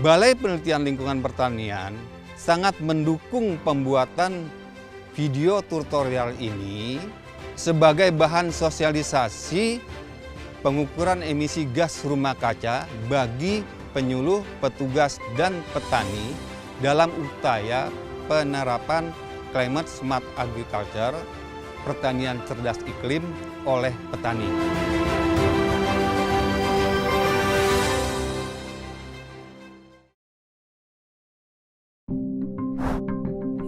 Balai Penelitian Lingkungan Pertanian sangat mendukung pembuatan video tutorial ini sebagai bahan sosialisasi pengukuran emisi gas rumah kaca bagi penyuluh, petugas, dan petani dalam upaya penerapan Climate Smart Agriculture, pertanian cerdas iklim oleh petani.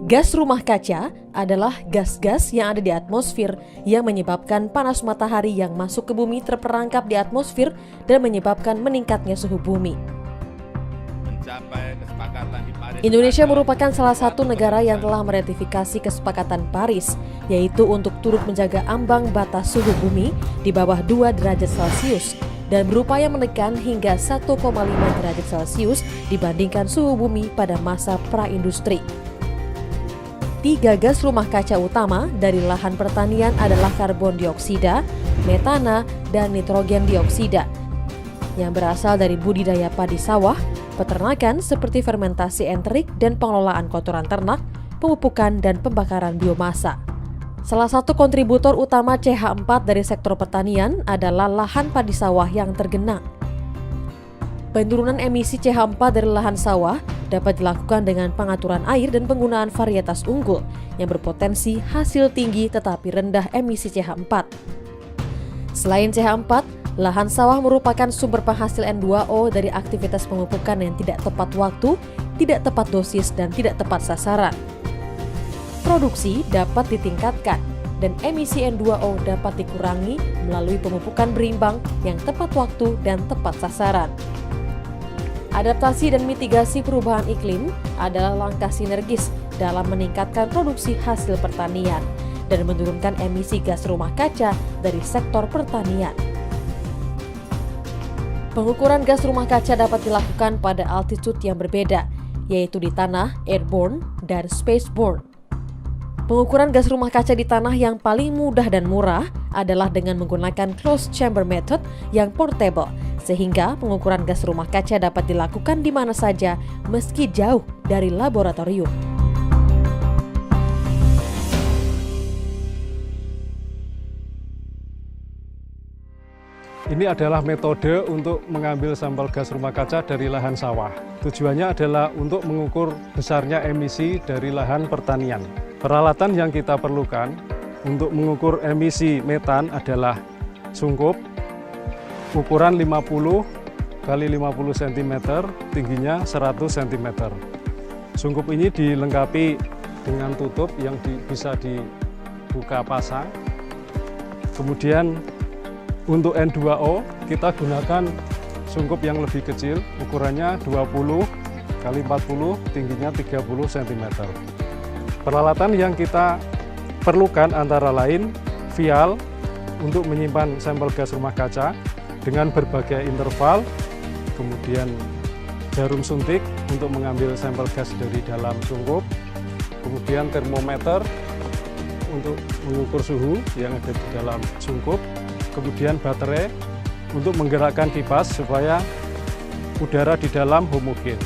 Gas rumah kaca adalah gas-gas yang ada di atmosfer yang menyebabkan panas matahari yang masuk ke bumi terperangkap di atmosfer dan menyebabkan meningkatnya suhu bumi. Indonesia merupakan salah satu negara yang telah meratifikasi kesepakatan Paris, yaitu untuk turut menjaga ambang batas suhu bumi di bawah 2 derajat Celcius dan berupaya menekan hingga 1,5 derajat Celcius dibandingkan suhu bumi pada masa praindustri. 3 gas rumah kaca utama dari lahan pertanian adalah karbon dioksida, metana, dan nitrogen dioksida yang berasal dari budidaya padi sawah, peternakan seperti fermentasi enterik dan pengelolaan kotoran ternak, pemupukan, dan pembakaran biomasa. Salah satu kontributor utama CH4 dari sektor pertanian adalah lahan padi sawah yang tergenang. Penurunan emisi CH4 dari lahan sawah dapat dilakukan dengan pengaturan air dan penggunaan varietas unggul yang berpotensi hasil tinggi tetapi rendah emisi CH4. Selain CH4, lahan sawah merupakan sumber penghasil N2O dari aktivitas pemupukan yang tidak tepat waktu, tidak tepat dosis, dan tidak tepat sasaran. Produksi dapat ditingkatkan dan emisi N2O dapat dikurangi melalui pemupukan berimbang yang tepat waktu dan tepat sasaran. Adaptasi dan mitigasi perubahan iklim adalah langkah sinergis dalam meningkatkan produksi hasil pertanian dan menurunkan emisi gas rumah kaca dari sektor pertanian. Pengukuran gas rumah kaca dapat dilakukan pada altitude yang berbeda, yaitu di tanah, airborne, dan spaceborne. Pengukuran gas rumah kaca di tanah yang paling mudah dan murah adalah dengan menggunakan closed chamber method yang portable, sehingga pengukuran gas rumah kaca dapat dilakukan di mana saja meski jauh dari laboratorium. Ini adalah metode untuk mengambil sampel gas rumah kaca dari lahan sawah. Tujuannya adalah untuk mengukur besarnya emisi dari lahan pertanian. Peralatan yang kita perlukan untuk mengukur emisi metan adalah sungkup, ukuran 50 x 50 cm, tingginya 100 cm. Sungkup ini dilengkapi dengan tutup yang bisa dibuka pasang. Kemudian untuk N2O kita gunakan sungkup yang lebih kecil, ukurannya 20 x 40, tingginya 30 cm. Peralatan yang kita perlukan antara lain vial untuk menyimpan sampel gas rumah kaca dengan berbagai interval, kemudian jarum suntik untuk mengambil sampel gas dari dalam sungkup, kemudian termometer untuk mengukur suhu yang ada di dalam sungkup, kemudian baterai untuk menggerakkan kipas supaya udara di dalam homogen.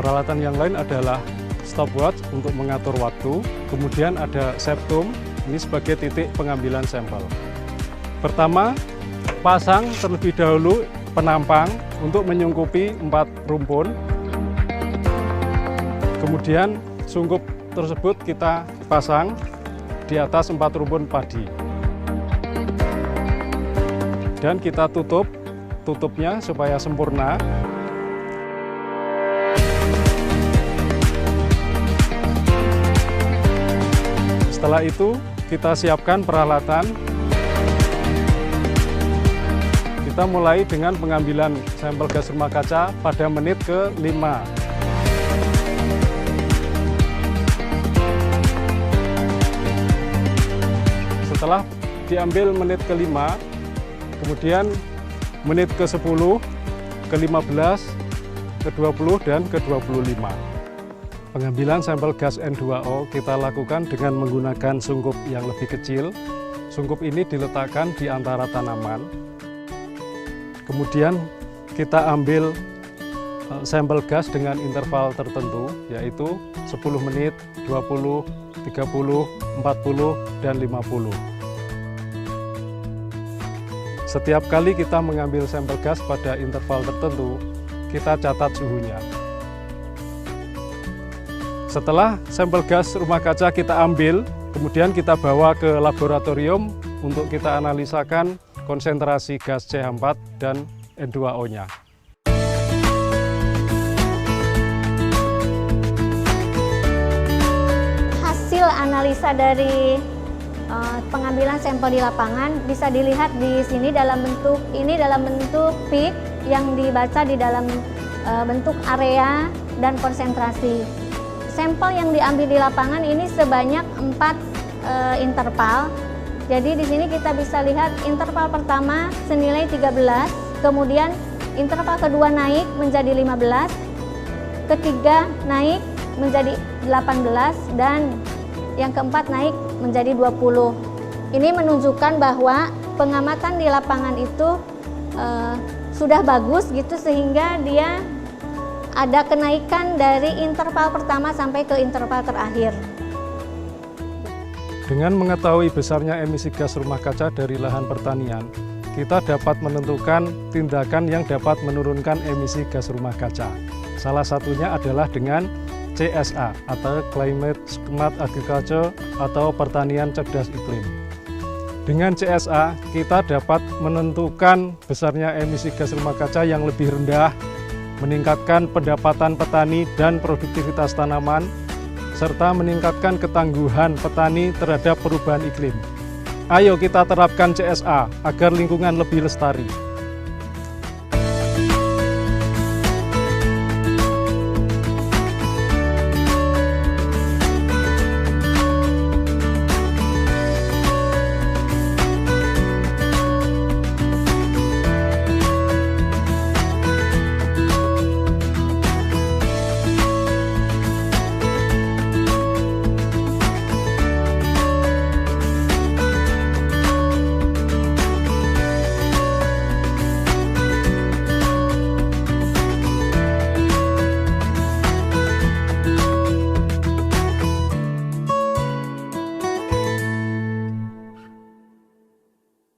Peralatan yang lain adalah stopwatch untuk mengatur waktu, kemudian ada septum, ini sebagai titik pengambilan sampel. Pertama, pasang terlebih dahulu penampang untuk menyungkupi 4 rumpun. Kemudian sungkup tersebut kita pasang di atas 4 rumpun padi. Dan kita tutup tutupnya supaya sempurna. Setelah itu kita siapkan peralatan. Kita mulai dengan pengambilan sampel gas rumah kaca pada menit ke-5. Setelah diambil menit ke-5, kemudian menit ke-10, ke-15, ke-20, dan ke-25. Pengambilan sampel gas N2O kita lakukan dengan menggunakan sungkup yang lebih kecil. Sungkup ini diletakkan di antara tanaman. Kemudian kita ambil sampel gas dengan interval tertentu, yaitu 10 menit, 20, 30, 40, dan 50. Setiap kali kita mengambil sampel gas pada interval tertentu, kita catat suhunya. Setelah sampel gas rumah kaca kita ambil, kemudian kita bawa ke laboratorium untuk kita analisakan konsentrasi gas CH4 dan N2O-nya. Hasil analisa dari pengambilan sampel di lapangan bisa dilihat di sini dalam bentuk peak yang dibaca di dalam bentuk area dan konsentrasi. Sampel yang diambil di lapangan ini sebanyak 4 interval. Jadi di sini kita bisa lihat interval pertama senilai 13, kemudian interval kedua naik menjadi 15, ketiga naik menjadi 18, dan yang keempat naik menjadi 20. Ini menunjukkan bahwa pengamatan di lapangan itu sudah bagus gitu, sehingga dia ada kenaikan dari interval pertama sampai ke interval terakhir. Dengan mengetahui besarnya emisi gas rumah kaca dari lahan pertanian, kita dapat menentukan tindakan yang dapat menurunkan emisi gas rumah kaca. Salah satunya adalah dengan CSA atau Climate Smart Agriculture atau pertanian cerdas iklim. Dengan CSA, kita dapat menentukan besarnya emisi gas rumah kaca yang lebih rendah, meningkatkan pendapatan petani dan produktivitas tanaman, serta meningkatkan ketangguhan petani terhadap perubahan iklim. Ayo kita terapkan CSA agar lingkungan lebih lestari.